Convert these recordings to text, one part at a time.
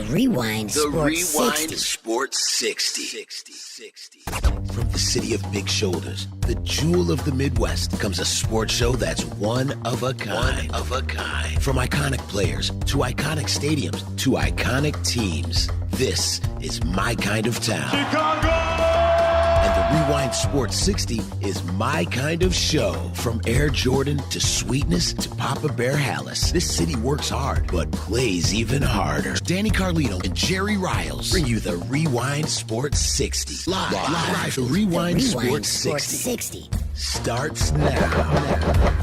Rewind Sports 60. Sports 60. From the city of big shoulders, the jewel of the Midwest, comes a sports show that's one of a kind. From iconic players to iconic stadiums to iconic teams, this is my kind of town. Chicago! And the Rewind Sports 60 is my kind of show. From Air Jordan to Sweetness to Papa Bear Hallis, this city works hard, but plays even harder. Danny Carlino and Jerry Riles bring you the Rewind Sports 60. Live. The Rewind Sports 60 starts now.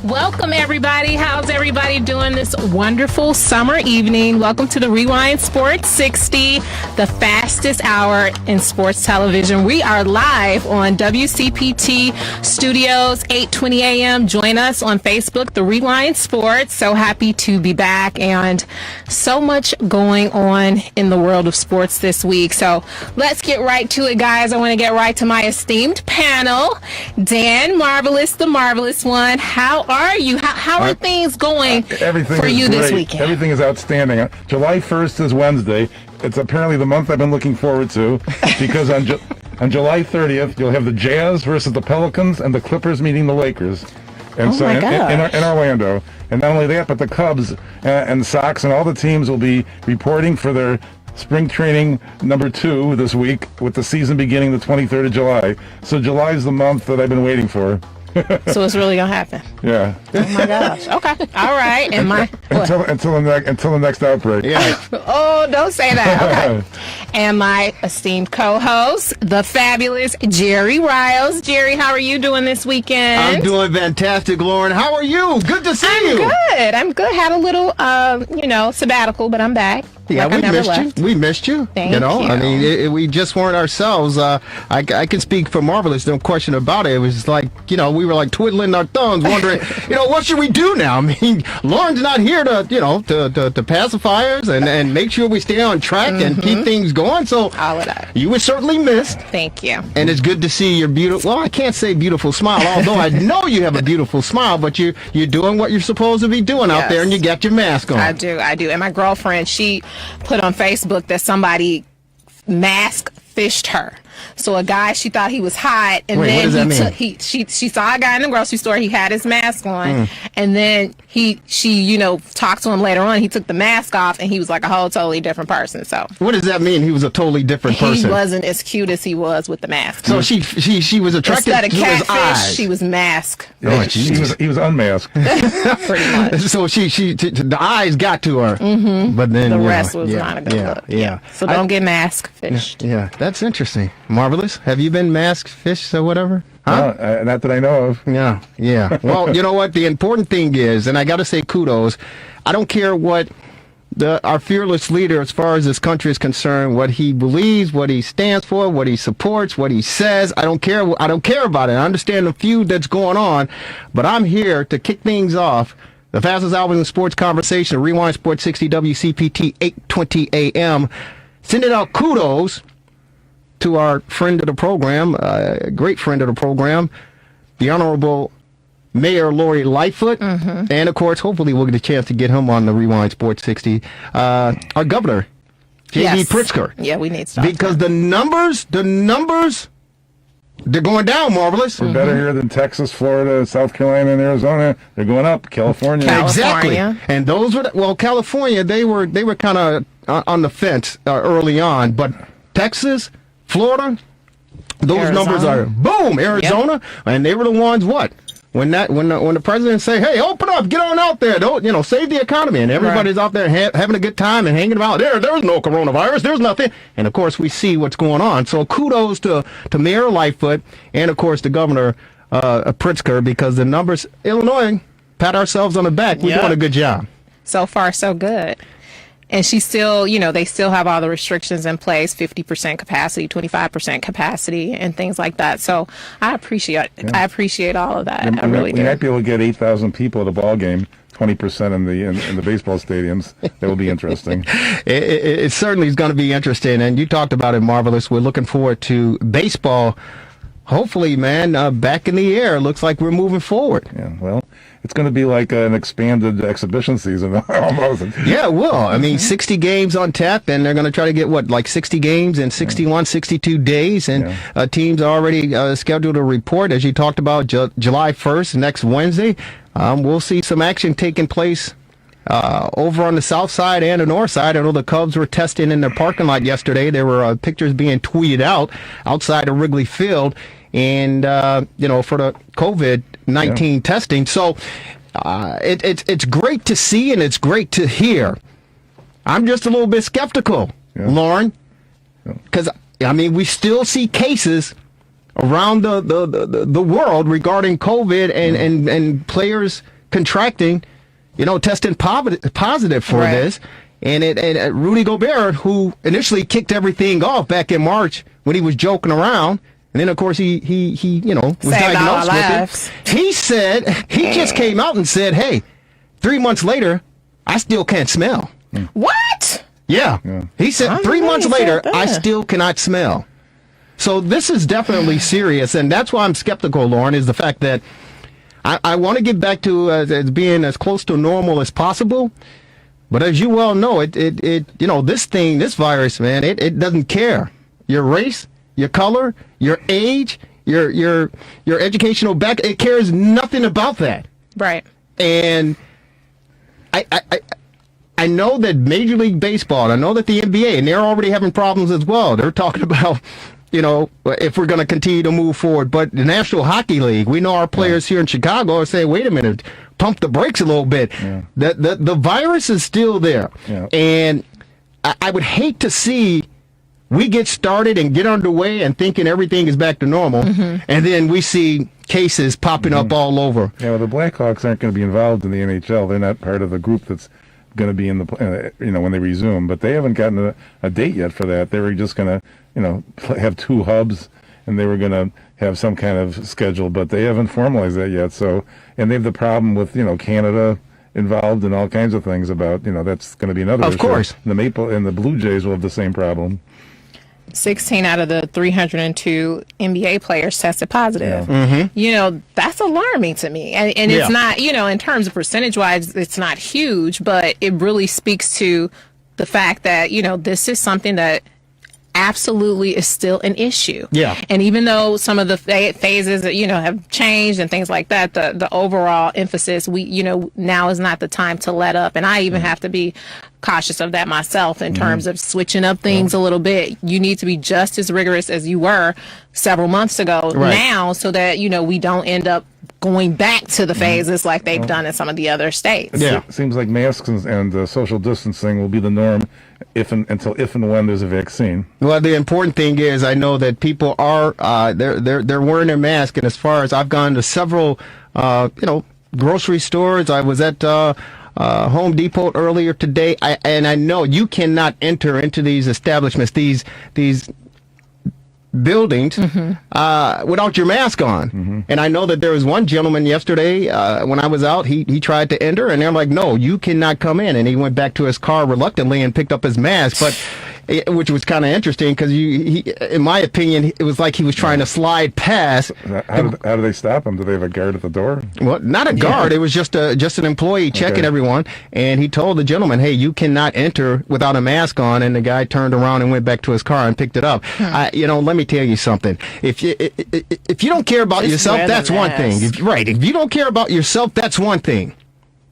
Welcome, everybody. How's everybody doing this wonderful summer evening? Welcome to the Rewind Sports 60, the fastest hour in sports television. We are live on WCPT Studios, 8:20 a.m. Join us on Facebook, the Rewind Sports. So happy to be back, and so much going on in the world of sports this week. So let's get right to it, guys. I want to get right to my esteemed panel. Dan Marvelous, the Marvelous One. How are you? How are things going for you this weekend? Everything is outstanding. July 1st is Wednesday. It's apparently the month I've been looking forward to because on July 30th, you'll have the Jazz versus the Pelicans and the Clippers meeting the Lakers. And so in Orlando. And not only that, but the Cubs and the Sox and all the teams will be reporting for their spring training number 2 this week, with the season beginning the 23rd of July. So July is the month that I've been waiting for. So it's really gonna happen. Yeah. Oh my gosh. Okay. All right. And until the next outbreak. Yeah. Oh, don't say that. Okay. And my esteemed co-host, the fabulous Jerry Riles. Jerry, how are you doing this weekend? I'm doing fantastic, Lauren. How are you? Good to see you. I'm good. Had a little, sabbatical, but I'm back. Yeah, we missed you. Thank you. I mean, we just weren't ourselves. I can speak for Marvelous, no question about it. It was like, we were like twiddling our thumbs, wondering, what should we do now? I mean, Lauren's not here to pacify us and make sure we stay on track and keep things going. So all of that. You were certainly missed. Thank you. And it's good to see your beautiful. Well, I can't say beautiful smile, although I know you have a beautiful smile. But you're doing what you're supposed to be doing out there, and you got your mask on. I do. And my girlfriend, she put on Facebook that somebody mask fished her. So a guy, she thought he was hot, and Wait, then she saw a guy in the grocery store. He had his mask on, and then she talked to him later on. He took the mask off, and he was like a whole totally different person. So what does that mean? He was a totally different person. He wasn't as cute as he was with the mask. So she was attracted Instead of to his catfish, eyes. she was mask. Oh, he was unmasked. Pretty much. So the eyes got to her, but then the rest was not a good look. Yeah. So don't get mask fished. Yeah, that's interesting. Marvelous. Have you been mask fished or whatever? Huh? No, not that I know of. Yeah. Well, you know what? The important thing is, and I got to say kudos, I don't care what our fearless leader, as far as this country is concerned, what he believes, what he stands for, what he supports, what he says. I don't care about it. I understand the feud that's going on, but I'm here to kick things off. The fastest hour in sports conversation, Rewind Sports 60 WCPT 8:20 a.m. Sending out kudos to our friend of the program, a great friend of the program, the Honorable Mayor Lori Lightfoot. And, of course, hopefully we'll get a chance to get him on the Rewind Sports 60. Our governor, J.B. Pritzker. Yeah, we need stuff. Because the numbers, they're going down, Marvelous. We're better here than Texas, Florida, South Carolina, and Arizona. They're going up. California. Exactly. And those were, California, they were kind of on the fence early on. But Texas, Florida, those numbers are boom. Arizona, and they were the ones when the president say, "Hey, open up, get on out there, don't save the economy," and everybody's out there having a good time and hanging about. There's no coronavirus, there's nothing, and of course we see what's going on. So kudos to Mayor Lightfoot and of course the Governor Pritzker, because the numbers, Illinois, pat ourselves on the back. We're doing a good job. So far, so good. And she still, they still have all the restrictions in place, 50% capacity, 25% capacity, and things like that. So I appreciate all of that. I really do. We might be able to get 8,000 people at a ball game. 20% in the baseball stadiums. That will be interesting. It certainly is going to be interesting. And you talked about it, Marvelous. We're looking forward to baseball hopefully, man, back in the air. Looks like we're moving forward. Yeah, well, it's going to be like an expanded exhibition season almost. Yeah, it will. I mean, 60 games on tap, and they're going to try to get, 60 games in 61, 62 days. And teams are already scheduled to report, as you talked about, July 1st, next Wednesday. We'll see some action taking place over on the south side and the north side. I know the Cubs were testing in their parking lot yesterday. There were pictures being tweeted out outside of Wrigley Field, and for the COVID-19 testing. So it's great to see and it's great to hear. I'm just a little bit skeptical, Lauren, because we still see cases around the world regarding COVID and players contracting, testing positive for this. And Rudy Gobert, who initially kicked everything off back in March when he was joking around, and then of course he was diagnosed with it. He just came out and said, "Hey, 3 months later, I still can't smell." What? Yeah. He said 3 months later, I still cannot smell. So this is definitely serious, and that's why I'm skeptical, Lauren, is the fact that I want to get back to as being as close to normal as possible. But as you well know, this virus, man, it doesn't care your race, your color, your age, your educational background. It cares nothing about that. Right. And I know that Major League Baseball, I know that the NBA, and they're already having problems as well. They're talking about, if we're going to continue to move forward. But the National Hockey League, we know our players here in Chicago are saying, wait a minute, pump the brakes a little bit. Yeah. The virus is still there. Yeah. And I would hate to see we get started and get underway and thinking everything is back to normal, and then we see cases popping up all over. Yeah, well, the Blackhawks aren't going to be involved in the NHL. They're not part of the group that's going to be in the, when they resume. But they haven't gotten a date yet for that. They were just going to, have two hubs, and they were going to have some kind of schedule, but they haven't formalized that yet. So, and they have the problem with, Canada involved in all kinds of things about, that's going to be another issue. Of course. The Maple and the Blue Jays will have the same problem. 16 out of the 302 NBA players tested positive. Yeah. That's alarming to me. And it's not, in terms of percentage-wise, it's not huge, but it really speaks to the fact that, this is something that absolutely is still an issue. Yeah. And even though some of the phases that, have changed and things like that, the overall emphasis, now is not the time to let up. And I even have to be cautious of that myself in terms of switching up things a little bit. You need to be just as rigorous as you were several months ago now, so that, we don't end up going back to the phases like they've done in some of the other states. Yeah. It seems like masks and social distancing will be the norm until when there's a vaccine. Well, the important thing is I know that people are they're wearing their mask, and as far as I've gone to several grocery stores, I was at Home Depot earlier today, and I know you cannot enter into these establishments, these buildings without your mask on. And I know that there was one gentleman yesterday when I was out, he tried to enter, and they're like, no, you cannot come in. And he went back to his car reluctantly and picked up his mask, which was kind of interesting because in my opinion, it was like he was trying to slide past. How do they stop him? Do they have a guard at the door? Well, not a guard. It was just an employee checking everyone. And he told the gentleman, hey, you cannot enter without a mask on. And the guy turned around and went back to his car and picked it up. Let me tell you something. If you don't care about yourself, that's one thing. If you don't care about yourself, that's one thing.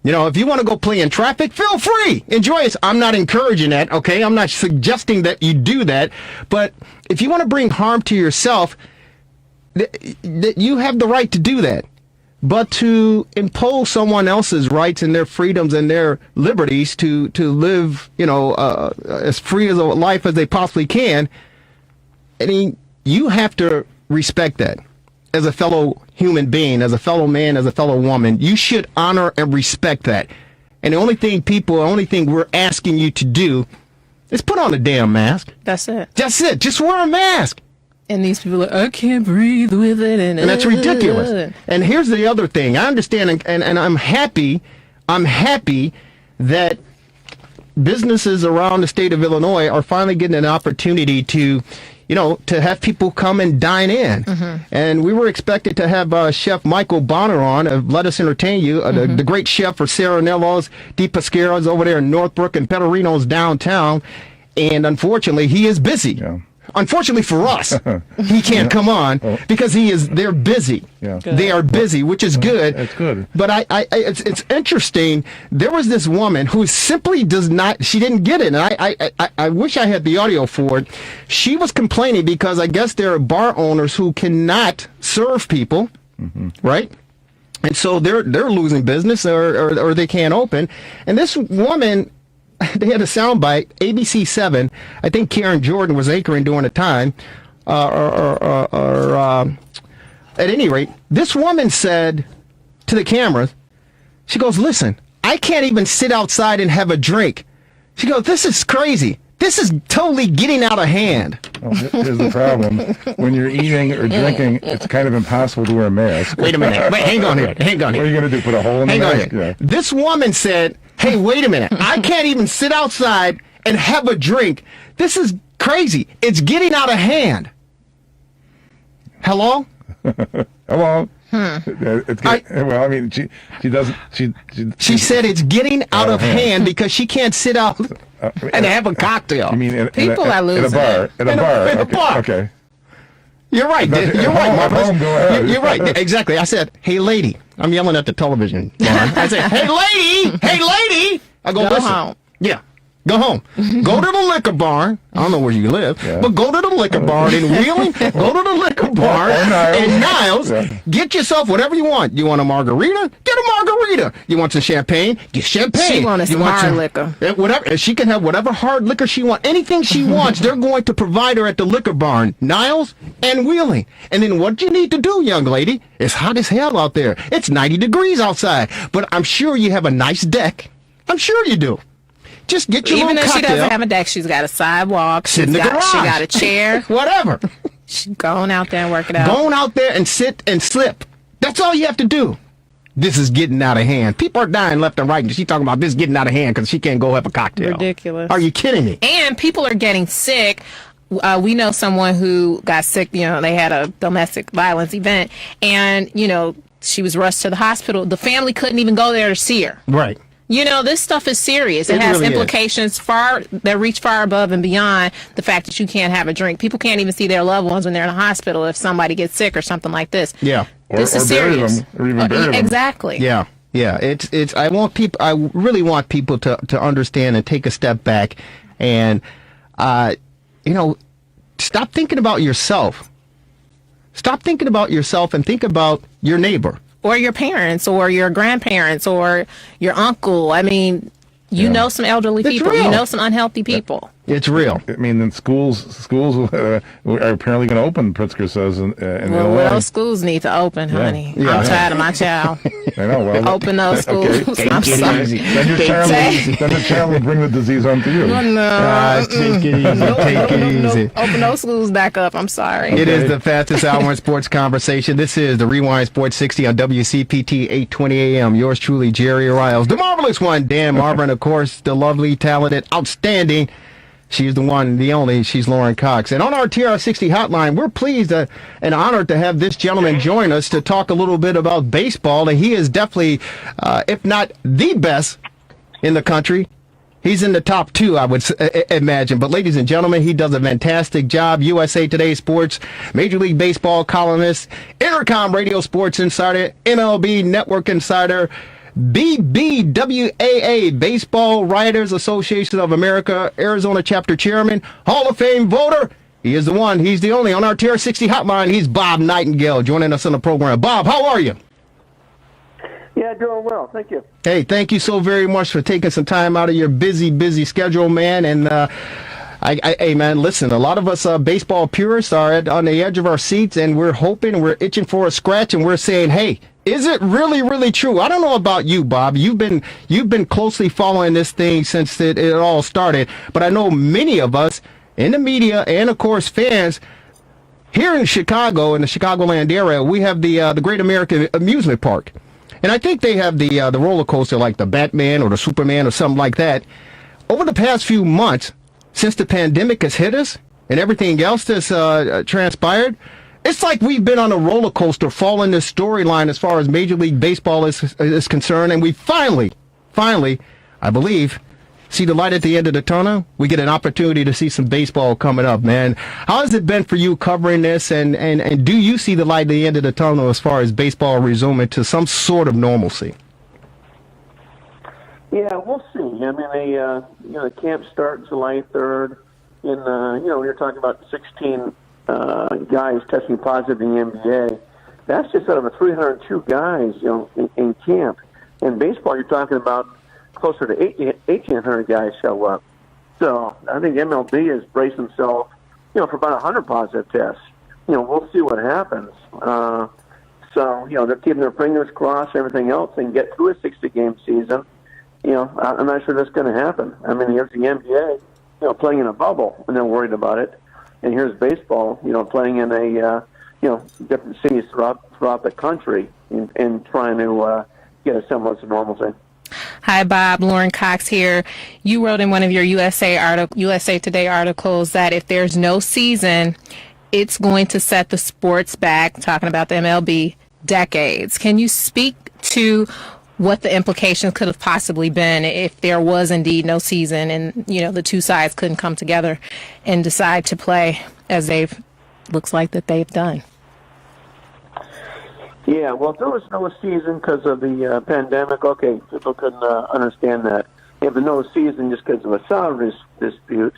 If you want to go play in traffic, feel free. Enjoy it. I'm not encouraging that, okay? I'm not suggesting that you do that. But if you want to bring harm to yourself, you have the right to do that. But to impose someone else's rights and their freedoms and their liberties to live, as free as a life as they possibly can, you have to respect that. As a fellow human being, as a fellow man, as a fellow woman, you should honor and respect that. And the only thing we're asking you to do is put on a damn mask. That's it. That's it. Just wear a mask. And these people are, I can't breathe with it. And that's ridiculous. And here's the other thing. I understand, and I'm happy that businesses around the state of Illinois are finally getting an opportunity to to have people come and dine in. And we were expected to have Chef Michael Bonner on of Let Us Entertain You, the great chef for Serenello's, Di Pesquero's over there in Northbrook and Pecorino's downtown. And unfortunately, he is busy. Yeah. Unfortunately for us, he can't come on because they're busy. Yeah. They are busy, which is good. That's good. But it's interesting. There was this woman who simply she didn't get it. And I wish I had the audio for it. She was complaining because I guess there are bar owners who cannot serve people, right? And so they're losing business or they can't open. And this woman, they had a soundbite, ABC 7. I think Karen Jordan was anchoring during the time. At any rate, this woman said to the camera, she goes, listen, I can't even sit outside and have a drink. She goes, this is crazy. This is totally getting out of hand. Well, here's the problem. When you're eating or drinking, it's kind of impossible to wear a mask. Wait a minute. Wait, hang on here. What are you going to do, put a hole in the mask? Hang on here. This woman said, hey, wait a minute. I can't even sit outside and have a drink. This is crazy. It's getting out of hand. Hello? Hello? Well, I mean, she doesn't. She said it's getting out of hand because she can't sit out and have a cocktail. You mean People are losing at a bar? In a bar. Okay. You're right. You're right, Marvelous. Go ahead. You're right. Exactly. I said, hey, lady. I'm yelling at the television. I said, hey, lady. Hey, lady. I go, Go listen. home. Yeah. Go home. Go to the liquor barn. I don't know where you live, but go to the liquor barn in Wheeling. Go to the liquor barn in Niles. Get yourself whatever you want. You want a margarita? Get a margarita. You want some champagne? Get champagne. She wanted some hard liquor. Whatever. She can have whatever hard liquor she wants. Anything she wants, they're going to provide her at the liquor barn, Niles and Wheeling. And then what you need to do, young lady, it's hot as hell out there. It's 90 degrees outside. But I'm sure you have a nice deck. I'm sure you do. Just get your Even little if she cocktail. doesn't have a deck, she's got a sidewalk. Sit in the garage. She got a chair. Whatever. She's going out there and work it out. Going out there and sit and slip. That's all you have to do. This is getting out of hand. People are dying left and right, and she's talking about this getting out of hand because she can't go have a cocktail. Ridiculous. Are you kidding me? And people are getting sick. We know someone who got sick. They had a domestic violence event, and she was rushed to the hospital. The family couldn't even go there to see her. Right. This stuff is serious. It has really implications that reach far above and beyond the fact that you can't have a drink. People can't even see their loved ones when they're in the hospital if somebody gets sick or something like this. Yeah. This is bury serious. them, or even bury them. Exactly. Yeah. Yeah. It's. I really want people to understand and take a step back, and stop thinking about yourself. Stop thinking about yourself and think about your neighbor. Or your parents, or your grandparents, or your uncle. I mean, you know some elderly It's people. real. You know some unhealthy people. It's real. I mean, then schools are apparently going to open, Pritzker says, in Illinois. Well, schools need to open, honey. Yeah. I'm tired of my child. I know. Well, Open those schools. Okay. I'm Take it sorry. easy. Then your child will bring the disease onto you. No. Take it easy. Take it easy. Open those schools back up. I'm sorry. It is the fastest hour in sports conversation. This is the Rewind Sports 60 on WCPT 820 AM. Yours truly, Jerry Riles. The marvelous one, Dan Marvin, of course, the lovely, talented, outstanding. She's the one, the only. She's Lauren Cox. And on our TR60 hotline, we're pleased and honored to have this gentleman join us to talk a little bit about baseball. And he is definitely, if not the best in the country, he's in the top two, I would imagine. But ladies and gentlemen, he does a fantastic job. USA Today Sports, Major League Baseball columnist, Intercom Radio Sports Insider, MLB Network Insider, BBWAA, Baseball Writers Association of America, Arizona Chapter Chairman, Hall of Fame voter. He is the one. He's the only. On our TR60 hotline, he's Bob Nightingale joining us on the program. Bob, how are you? Yeah, doing well. Thank you. Hey, thank you so very much for taking some time out of your busy schedule, man. And hey, man, listen, a lot of us baseball purists are on the edge of our seats, and we're hoping, we're itching for a scratch, and we're saying, hey, is it really, really true? I don't know about you, Bob. You've been closely following this thing since it all started, but I know many of us in the media and, of course, fans here in Chicago, in the Chicagoland area, we have the Great American Amusement Park. And I think they have the roller coaster like the Batman or the Superman or something like that. Over the past few months, since the pandemic has hit us, and everything else that's transpired, it's like we've been on a roller coaster following this storyline as far as Major League Baseball is concerned, and we finally, I believe, see the light at the end of the tunnel. We get an opportunity to see some baseball coming up, man. How has it been for you covering this, and do you see the light at the end of the tunnel as far as baseball resuming to some sort of normalcy? Yeah, we'll see. I mean, the camp start July 3rd, and you're talking about 16 guys testing positive in the NBA. That's just out of the 302 guys, in camp. In baseball, you're talking about closer to 1,800 guys show up. So I think MLB has braced themselves, for about 100 positive tests. We'll see what happens. So they're keeping their fingers crossed, everything else, and get through a 60-game season. I'm not sure that's going to happen. I mean, here's the NBA, playing in a bubble, and they're worried about it. And here's baseball, playing in a, different cities throughout the country and trying to get a semblance of normalcy. Hi, Bob. Lauren Cox here. You wrote in one of your USA Today articles that if there's no season, it's going to set the sports back, talking about the MLB, decades. Can you speak to what the implications could have possibly been if there was indeed no season and, the two sides couldn't come together and decide to play as looks like that they've done? Yeah, well, if there was no season because of the pandemic, okay, people couldn't understand that. If there was no season just because of a salary dispute,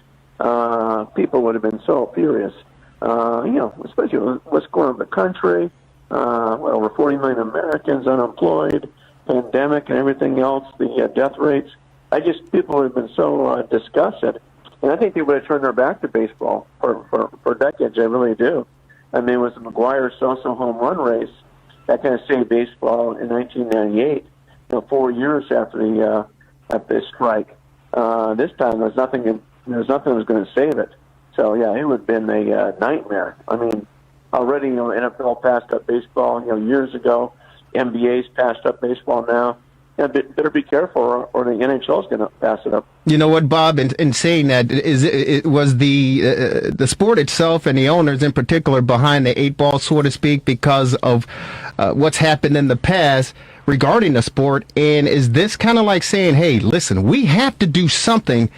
people would have been so furious. Especially what's going on in the country, over 40 million Americans unemployed, pandemic and everything else, the death rates. People have been so disgusted. And I think they would have turned their back to baseball for decades. I really do. I mean, it was the McGuire-Sosa home run race that kind of saved baseball in 1998, 4 years after the strike. This time, there was nothing that was going to save it. So, yeah, it would have been a nightmare. I mean, already, NFL passed up baseball, years ago. NBA's passed up baseball now. Better be careful, or the NHL's going to pass it up. You know what, Bob? In saying that, it was the sport itself and the owners in particular behind the eight ball, so to speak, because of what's happened in the past regarding the sport. And is this kind of like saying, hey, listen, we have to do something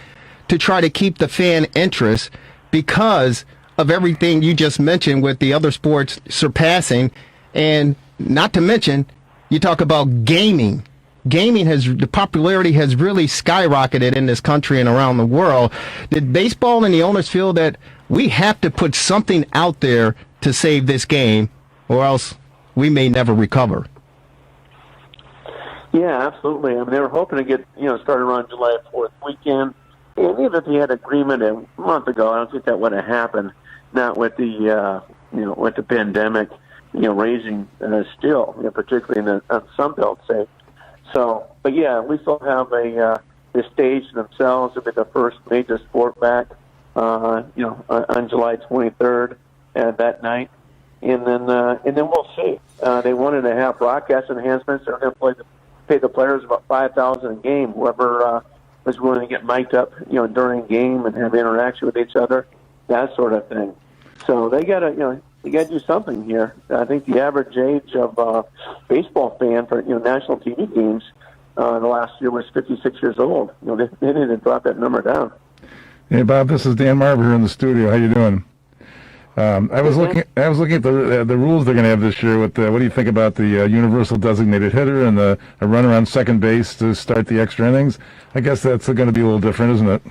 to try to keep the fan interest because of everything you just mentioned with the other sports surpassing, and not to mention, you talk about gaming. The popularity has really skyrocketed in this country and around the world. Did baseball and the owners feel that we have to put something out there to save this game, or else we may never recover? Yeah, absolutely. I mean, they were hoping to get, started around July 4th weekend. And even if they had agreement a month ago, I don't think that would have happened. Not with the, with the pandemic, raising still, particularly in the Sun Belt, say. So, but yeah, we still have the stage themselves. It'll be the first major sport back, on July 23rd that night, and then we'll see. They wanted to have broadcast enhancements. They're going to pay the players about $5,000 a game. Whoever was willing to get mic'd up, during game and have interaction with each other, that sort of thing. So they got to, you got to do something here. I think the average age of baseball fan for national TV games the last year was 56 years old. They need to drop that number down. Hey Bob, this is Dan Marver here in the studio. How you doing? I was looking at the rules they're going to have this year. What do you think about the universal designated hitter and a runner on second base to start the extra innings? I guess that's going to be a little different, isn't it?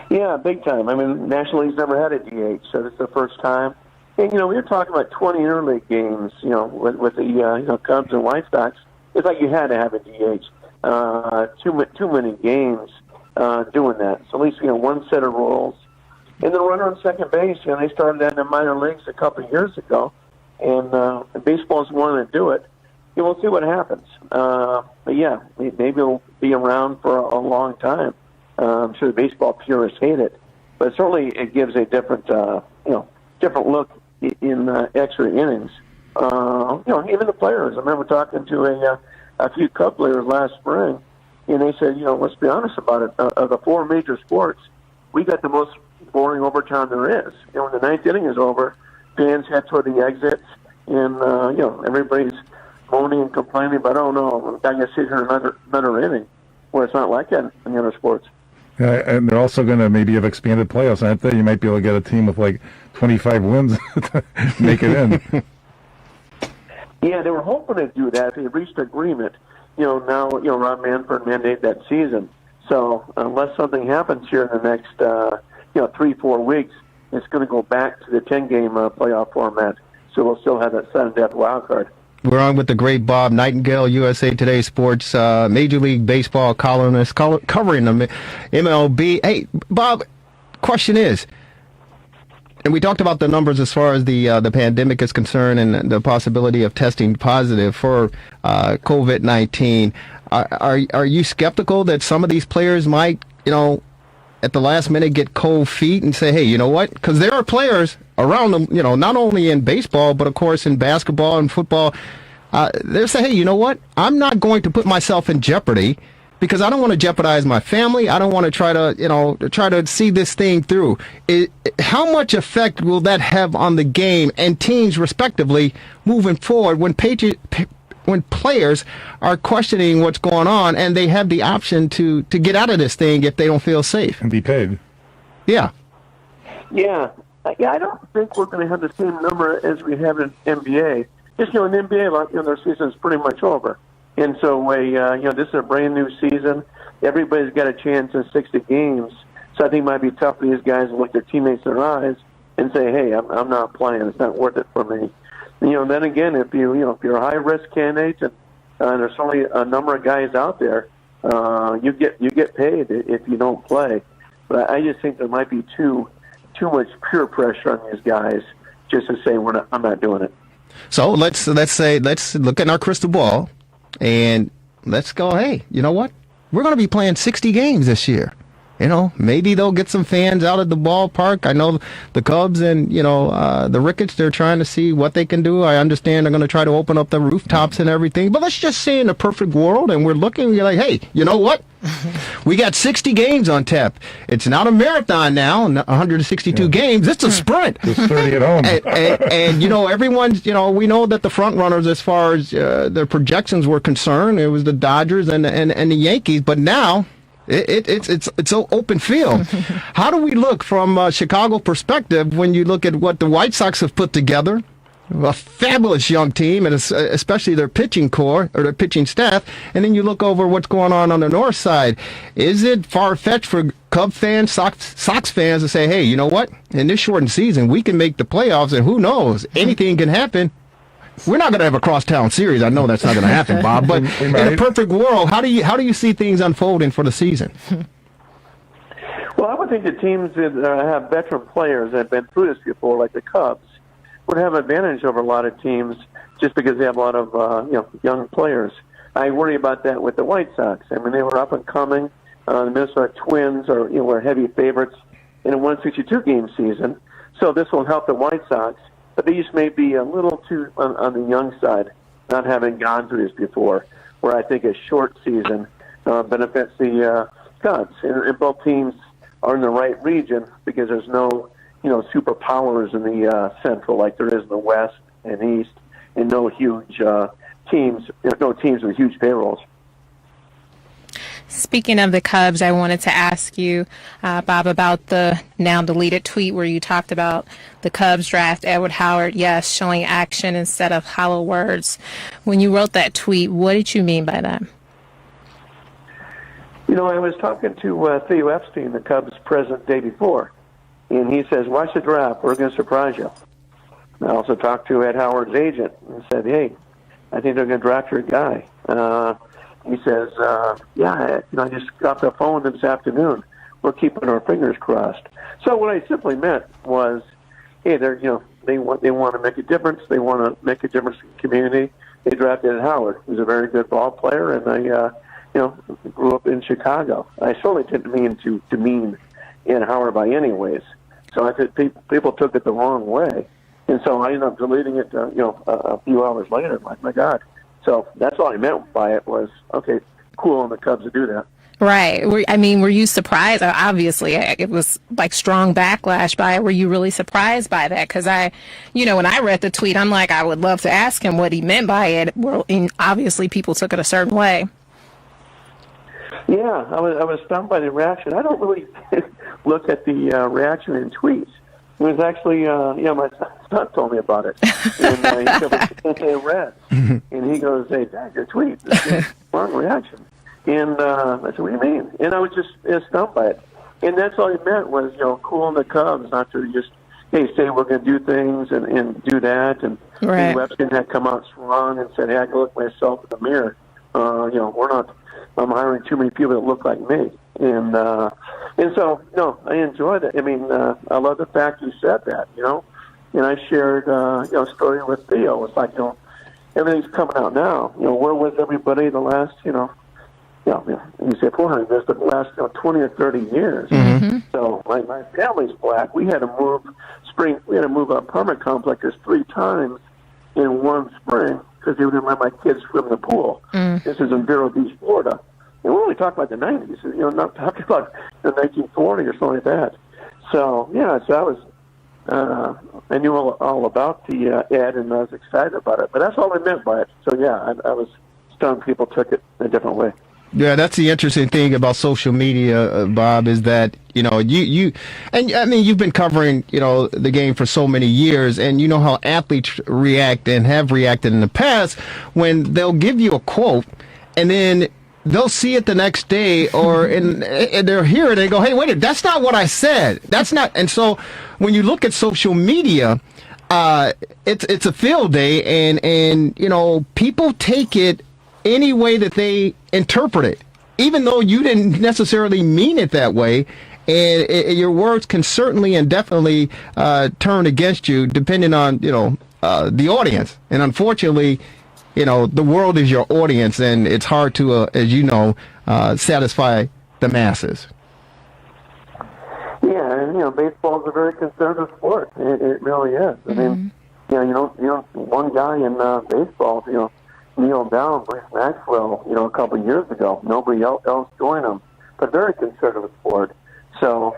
Yeah, big time. I mean, National League's never had a DH, so this is the first time. And, we were talking about 20 interleague games, with the Cubs and White Sox. It's like you had to have a DH. Too many games doing that. So at least, one set of rules. And the runner on second base, they started that in the minor leagues a couple of years ago. And baseball's wanting to do it. We'll see what happens. But, yeah, maybe it'll be around for a long time. I'm sure the baseball purists hate it, but certainly it gives a different, different look in extra innings. Even the players. I remember talking to a few Cub players last spring, and they said, let's be honest about it. Of the four major sports, we got the most boring overtime there is. When the ninth inning is over, fans head toward the exits, and everybody's moaning and complaining about, oh no, I guess sit here another inning. Well, it's not like that in the other sports. Yeah, and they're also going to maybe have expanded playoffs, aren't they? You might be able to get a team with like 25 wins to make it in. Yeah, they were hoping to do that. They reached agreement. Now, Rob Manfred mandated that season. So unless something happens here in the next, 3-4 weeks, it's going to go back to the 10-game playoff format. So we'll still have that sudden death wild card. We're on with the great Bob Nightingale, USA Today Sports, Major League Baseball columnist, covering the MLB. Hey, Bob, question is, and we talked about the numbers as far as the pandemic is concerned and the possibility of testing positive for COVID-19. Are you skeptical that some of these players might, at the last minute get cold feet and say, hey, you know what? Because there are players around them, not only in baseball, but of course in basketball and football. They're saying, hey, you know what? I'm not going to put myself in jeopardy because I don't want to jeopardize my family. I don't want to try to see this thing through. How much effect will that have on the game and teams respectively moving forward when players are questioning what's going on and they have the option to get out of this thing if they don't feel safe? And be paid. Yeah. Yeah, I don't think we're going to have the same number as we have in NBA. Just, in NBA, their season's pretty much over. And so, this is a brand new season. Everybody's got a chance in 60 games. So I think it might be tough for these guys to look their teammates in their eyes and say, hey, I'm not playing. It's not worth it for me. Then again, if you're a high-risk candidate and there's only a number of guys out there, you get paid if you don't play. But I just think there might be too much peer pressure on these guys just to say I'm not doing it. So let's look at our crystal ball and let's go, hey, you know what? We're going to be playing 60 games this year. Maybe they'll get some fans out at the ballpark. I know the Cubs and, the Ricketts, they're trying to see what they can do. I understand they're going to try to open up the rooftops and everything. But let's just say in a perfect world, and we're like, hey, you know what? We got 60 games on tap. It's not a marathon now, 162 games. It's a sprint. It's 30 at home. and everyone's, we know that the front runners as far as their projections were concerned, it was the Dodgers and the Yankees. But now it's an open field. How do we look from a Chicago perspective when you look at what the White Sox have put together? A fabulous young team, and especially their pitching core or their pitching staff. And then you look over what's going on the north side. Is it far-fetched for Cub fans, Sox fans to say, hey, you know what? In this shortened season, we can make the playoffs, and who knows? Anything can happen. We're not going to have a crosstown series. I know that's not going to happen, Bob. But in a perfect world, how do you see things unfolding for the season? Well, I would think the teams that have veteran players that have been through this before, like the Cubs, would have advantage over a lot of teams just because they have a lot of young players. I worry about that with the White Sox. I mean, they were up and coming. The Minnesota Twins were heavy favorites in a 162-game season, so this will help the White Sox. But they just may be a little too on the young side, not having gone through this before, where I think a short season benefits the Cubs. And both teams are in the right region because there's no superpowers in the Central like there is in the West and East, and no huge teams. There's no teams with huge payrolls. Speaking of the Cubs, I wanted to ask you, Bob, about the now deleted tweet where you talked about the Cubs draft Edward Howard, yes, showing action instead of hollow words. When you wrote that tweet, what did you mean by that? I was talking to Theo Epstein, the Cubs president, the day before, and he says, watch the draft. We're going to surprise you. I also talked to Ed Howard's agent and said, hey, I think they're going to draft your guy. He says, I just got the phone this afternoon. We're keeping our fingers crossed. So what I simply meant was, hey, they want to make a difference. They want to make a difference in the community. They drafted Ed Howard, who's a very good ball player, and I, grew up in Chicago. I certainly didn't mean to demean Ed Howard by any ways. So I think people took it the wrong way, and so I ended up deleting it. A few hours later, like, my God. So that's all I meant by it was, okay, cool on the Cubs to do that. Right. Were you surprised? Obviously, it was like strong backlash by it. Were you really surprised by that? Because when I read the tweet, I'm like, I would love to ask him what he meant by it. Well, and obviously people took it a certain way. Yeah, I was stunned by the reaction. I don't really look at the reaction in tweets. It was actually, my son told me about it. And he said, read. And he goes, hey, Dad, your tweet. This is wrong reaction. And I said, what do you mean? And I was just stunned by it. And that's all he meant was, cooling the Cubs, not to just, hey, say we're going to do things and do that. And Webster had come out strong and said, hey, I can look myself in the mirror. I'm hiring too many people that look like me. And so, I enjoyed it. I mean, I love the fact you said that, And I shared, a story with Theo. It's like, everything's coming out now. Where was everybody the last, you say 400 years, but the last 20 or 30 years. Mm-hmm. So my family's black. We had to move our apartment complexes 3 times in one spring because they wouldn't let my kids swim in the pool. This is in Vero Beach, Florida. And we're only talking about the 90s, not talking about 1940 or something like that. So, I knew all about the ad and I was excited about it. But that's all I meant by it. So, I was stunned people took it a different way. Yeah, that's the interesting thing about social media, Bob, is that, you've been covering, the game for so many years, and you know how athletes react and have reacted in the past when they'll give you a quote and then they'll see it the next day and they'll hear it and they go, hey, wait a minute, that's not what I said. That's not. And so when you look at social media, it's a field day and people take it any way that they interpret it, even though you didn't necessarily mean it that way. And your words can certainly and definitely turn against you depending on, the audience. And unfortunately, the world is your audience, and it's hard to, satisfy the masses. Yeah, and, baseball is a very conservative sport. It really is. I mean, one guy in baseball, Neil Down, Bruce Maxwell, a couple of years ago. Nobody else joined him. But very conservative sport. So,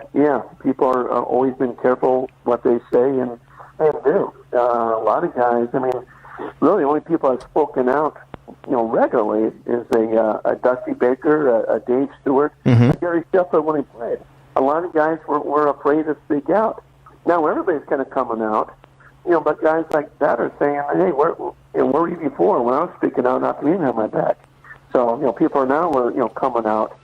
people are always been careful what they say and do. A lot of guys, really the only people I've spoken out, regularly is a Dusty Baker, a Dave Stewart, a Gary Sheffield when he played. A lot of guys were afraid to speak out. Now everybody's kind of coming out, but guys like that are saying, hey, where were you before when I was speaking out, not to even have my back? So, people are now, coming out.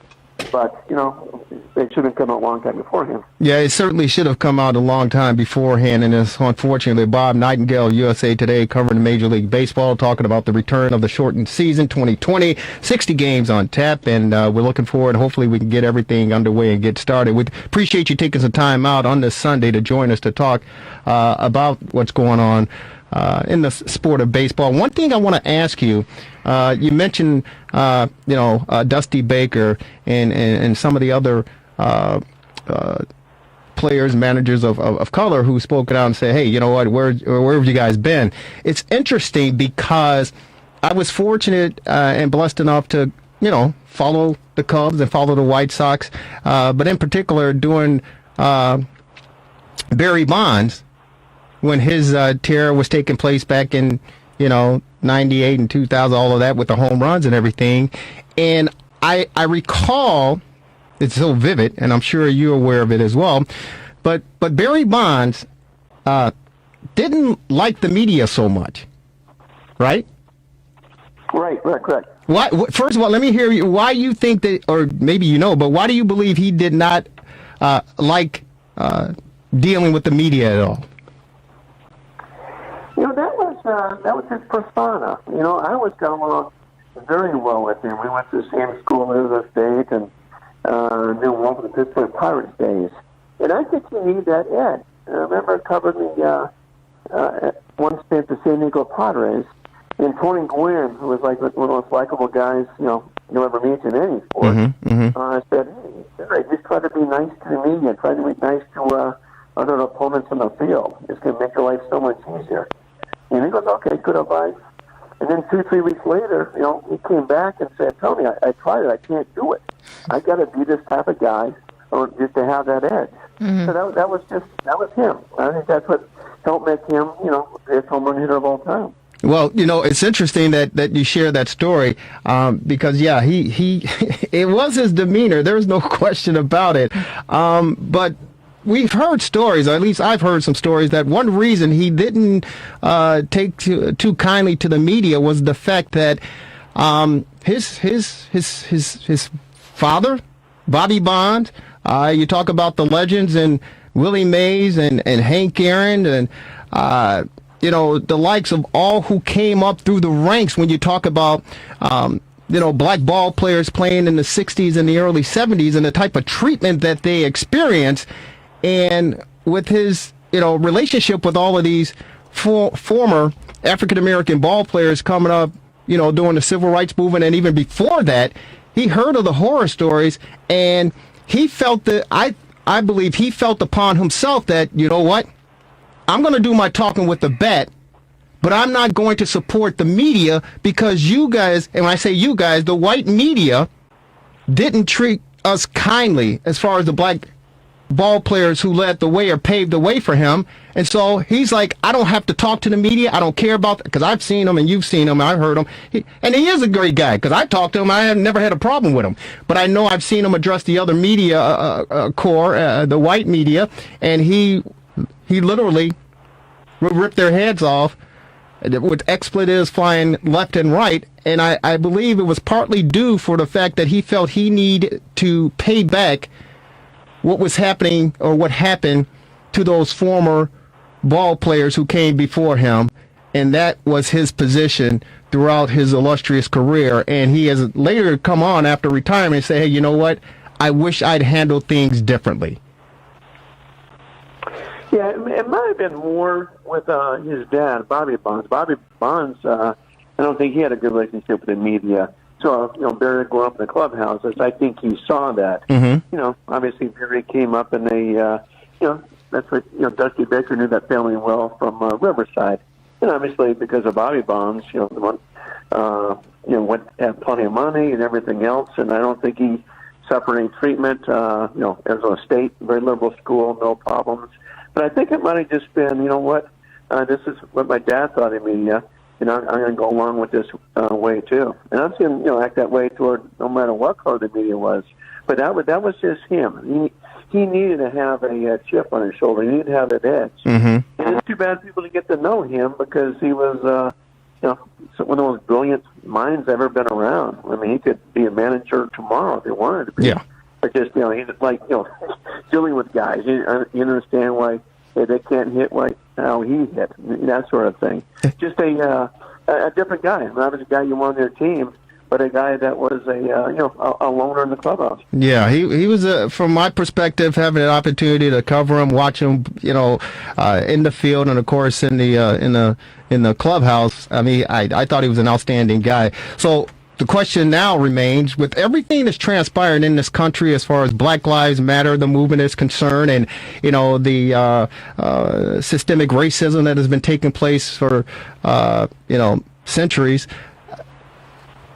But, they should have come out a long time beforehand. Yeah, it certainly should have come out a long time beforehand. And it's unfortunately Bob Nightingale, USA Today, covering Major League Baseball, talking about the return of the shortened season 2020, 60 games on tap. And we're looking forward. Hopefully we can get everything underway and get started. We appreciate you taking some time out on this Sunday to join us to talk about what's going on in the sport of baseball. One thing I want to ask you, you mentioned, Dusty Baker and some of the other players, managers of color who spoke out and said, hey, you know what, where have you guys been? It's interesting because I was fortunate and blessed enough to, follow the Cubs and follow the White Sox, but in particular during Barry Bonds, when his tear was taking place back in, 98 and 2000, all of that with the home runs and everything. And I recall, it's so vivid, and I'm sure you're aware of it as well, but Barry Bonds didn't like the media so much, right? Right, correct. Why, first of all, let me hear you. Why you think that, or maybe but why do you believe he did not like dealing with the media at all? That was his persona. I always got along very well with him. We went to the same school in Arizona State and knew him over the Pittsburgh Pirates days. And I think you need that edge. I remember covering the one stint the San Diego Padres, and Tony Gwynn, who was like one of the most likable guys you'll ever meet in any sport. I said, hey, just try to be nice to the media. Try to be nice to other opponents on the field. It's going to make your life so much easier. And he goes, okay, good advice. And then 2-3 weeks later, he came back and said, Tony, I tried it. I can't do it. I got to be this type of guy just to have that edge. So that was him. I think that's what helped make him, the greatest home run hitter of all time. Well, it's interesting that you share that story because, yeah, he it was his demeanor. There's no question about it. But we've heard stories, or at least I've heard some stories, that one reason he didn't take too kindly to the media was the fact that his father, Bobby Bonds, you talk about the legends and Willie Mays and Hank Aaron and the likes of all who came up through the ranks when you talk about, black ball players playing in the 60s and the early 70s and the type of treatment that they experienced. And with his, relationship with all of these former African-American ball players coming up, during the civil rights movement and even before that, he heard of the horror stories and he felt that, I believe he felt upon himself that, I'm going to do my talking with the bat, but I'm not going to support the media because you guys, and when I say you guys, the white media didn't treat us kindly as far as the black ball players who led the way or paved the way for him. And so he's like, I don't have to talk to the media. I don't care about that because I've seen him and you've seen him and I've heard him. And he is a great guy because I talked to him. I have never had a problem with him. But I know I've seen him address the other media corps, the white media, and he literally ripped their heads off with expletives flying left and right. And I believe it was partly due for the fact that he felt he needed to pay back what was happening or what happened to those former ball players who came before him. And that was his position throughout his illustrious career. And he has later come on after retirement and say, hey, you know what? I wish I'd handled things differently. Yeah, it might have been more with his dad, Bobby Bonds. Bobby Bonds, I don't think he had a good relationship with the media. So, Barry grew up in the clubhouses. I think he saw that. Obviously Barry came up and they, that's what, Dusty Baker knew that family well from Riverside. And obviously because of Bobby Bonds, the one, had plenty of money and everything else. And I don't think he suffered any treatment. Arizona State, very liberal school, no problems. But I think it might have just been, this is what my dad thought of me. I'm going to go along with this way too. And I'm seeing act that way toward no matter what color the media was. But that was just him. He needed to have a chip on his shoulder. He needed to have that edge. And it's too bad people to get to know him because he was, one of the most brilliant minds I've ever been around. I mean, he could be a manager tomorrow if he wanted to be. Yeah. But just, he's like, dealing with guys. You understand why they can't hit like how he hit, that sort of thing. Just a different guy. Not a guy you want on your team, but a guy that was a loner in the clubhouse. Yeah, he was, from my perspective, having an opportunity to cover him, watch him, in the field, and of course in the clubhouse. I mean, I thought he was an outstanding guy. So the question now remains, with everything that's transpired in this country as far as Black Lives Matter, the movement is concerned, and, the systemic racism that has been taking place for, centuries,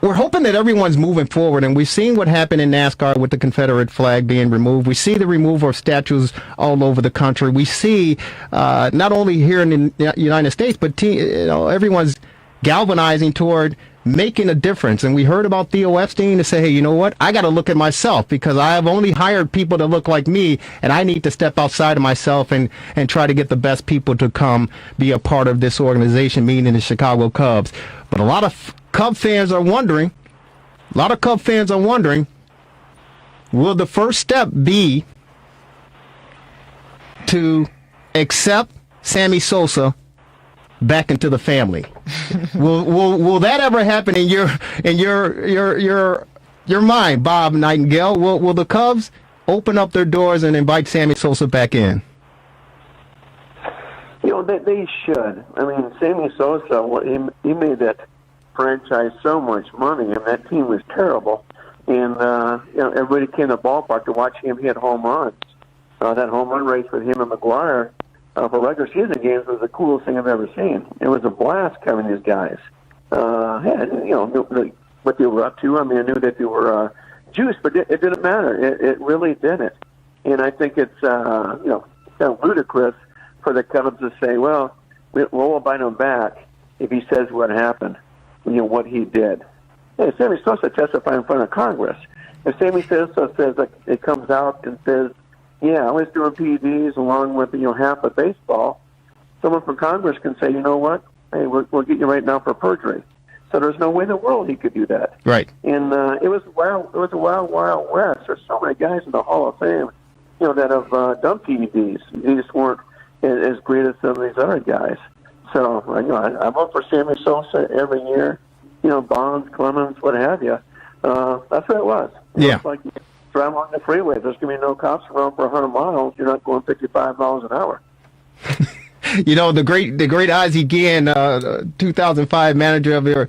we're hoping that everyone's moving forward, and we've seen what happened in NASCAR with the Confederate flag being removed. We see the removal of statues all over the country. We see, not only here in the United States, but, everyone's galvanizing toward making a difference. And we heard about Theo Epstein to say, hey, you know what? I got to look at myself because I have only hired people that look like me, and I need to step outside of myself and try to get the best people to come be a part of this organization, meaning the Chicago Cubs. But a lot of Cub fans are wondering, will the first step be to accept Sammy Sosa back into the family? Will that ever happen in your mind, Bob Nightingale? Will the Cubs open up their doors and invite Sammy Sosa back in? They should. I mean, Sammy Sosa, he made that franchise so much money, and that team was terrible. And everybody came to the ballpark to watch him hit home runs. That home run race with him and McGuire for regular season games was the coolest thing I've ever seen. It was a blast covering these guys. What they were up to. I mean, I knew that they were juice, but it didn't matter. It really didn't. And I think it's kind of ludicrous for the Cubs to say, well, we'll bite him back if he says what happened, what he did. Hey, Sammy Sosa testified in front of Congress. If Sammy Sosa says that it comes out and says, yeah, I was doing PEDs along with half of baseball, someone from Congress can say, you know what? Hey, we'll get you right now for perjury. So there's no way in the world he could do that. Right. And it was wild. It was a wild west. There's so many guys in the Hall of Fame, that have done PEDs. They just weren't as great as some of these other guys. So I vote for Sammy Sosa every year. Bonds, Clemens, what have you. That's what it was. It's like you drive along the freeway. There's going to be no cops around for 100 miles. You're not going 55 miles an hour. The great Ozzie Guillen, 2005 manager of your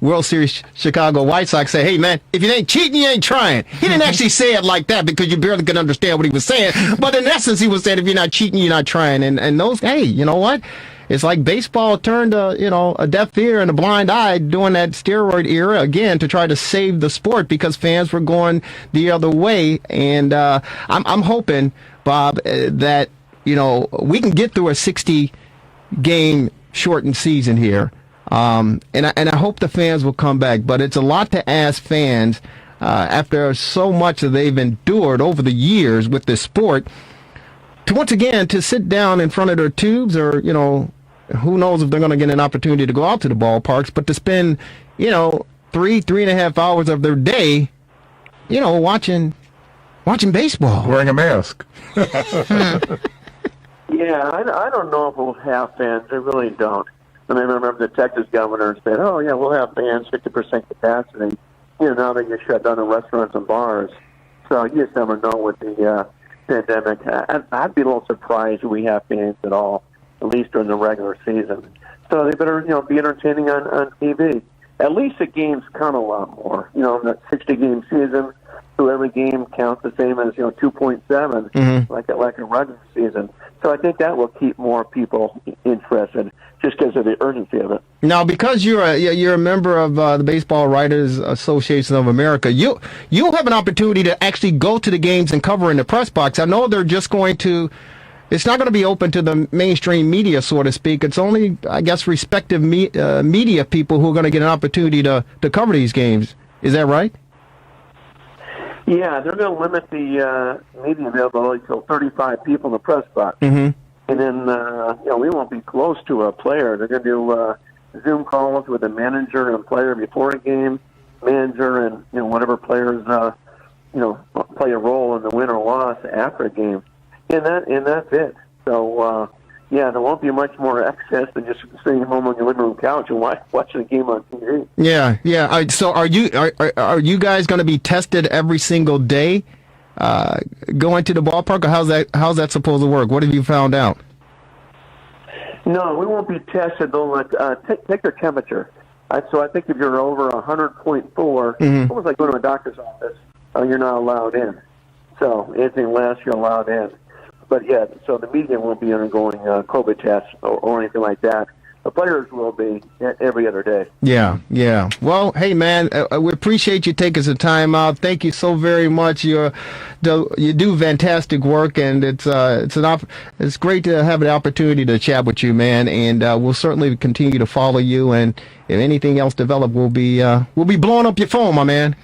World Series Chicago White Sox, say, hey, man, if you ain't cheating, you ain't trying. He didn't actually say it like that because you barely could understand what he was saying. But in essence, he was saying, if you're not cheating, you're not trying. And those, hey, you know what? It's like baseball turned a deaf ear and a blind eye during that steroid era again to try to save the sport because fans were going the other way. And I'm hoping, Bob, that we can get through a 60-game shortened season here, and I hope the fans will come back. But it's a lot to ask fans after so much that they've endured over the years with this sport to once again to sit down in front of their tubes, or who knows if they're going to get an opportunity to go out to the ballparks, but to spend 3.5 hours of their day, watching baseball, Wearing a mask. Yeah, I don't know if we'll have fans. I really don't. I remember the Texas governor said, oh, yeah, we'll have fans, 50% capacity. Now that you shut down the restaurants and bars. So you just never know with the pandemic. I'd be a little surprised if we have fans at all, at least during the regular season. So they better, be entertaining on TV. At least the games count a lot more. In that 60-game season, so every game counts the same as 2.7, like a regular season. So I think that will keep more people interested, just because of the urgency of it. Now, because you're a member of the Baseball Writers Association of America, you'll have an opportunity to actually go to the games and cover in the press box. I know they're just going to. It's not going to be open to the mainstream media, so to speak. It's only, I guess, respective media people who are going to get an opportunity to cover these games. Is that right? Yeah, they're going to limit the media availability to 35 people in the press box. And then, we won't be close to a player. They're going to do Zoom calls with a manager and a player before a game, manager and, whatever players, play a role in the win or loss after a game. And that's it. So, there won't be much more access than just sitting home on your living room couch and watching a game on TV. Yeah. So are you guys going to be tested every single day going to the ballpark, or how's that supposed to work? What have you found out? No, we won't be tested. They'll take their temperature. So I think if you're over 100.4, almost like going to a doctor's office, you're not allowed in. So anything less, you're allowed in. But yeah, so the media won't be undergoing COVID tests or anything like that. The players will be every other day. Yeah. Well, hey, man, we appreciate you taking some time out. Thank you so very much. You do fantastic work, and it's great to have an opportunity to chat with you, man. And we'll certainly continue to follow you. And if anything else develops, we'll be blowing up your phone, my man.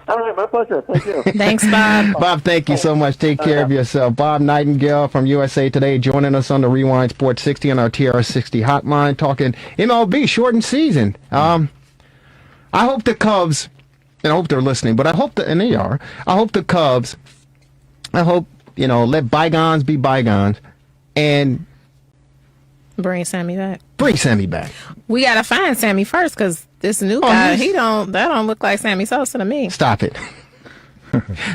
All right, my pleasure. Thank you. Thanks, Bob. Bob, thank you so much. Take care of yourself. Bob Nightingale from USA Today joining us on the Rewind Sports 60 on our TR60 hotline, talking MLB shortened season. I hope the Cubs, and I hope they're listening, but and they are, I hope the Cubs, let bygones be bygones and Bring Sammy back. We got to find Sammy first, because this new guy, that don't look like Sammy Sosa to me. Stop it.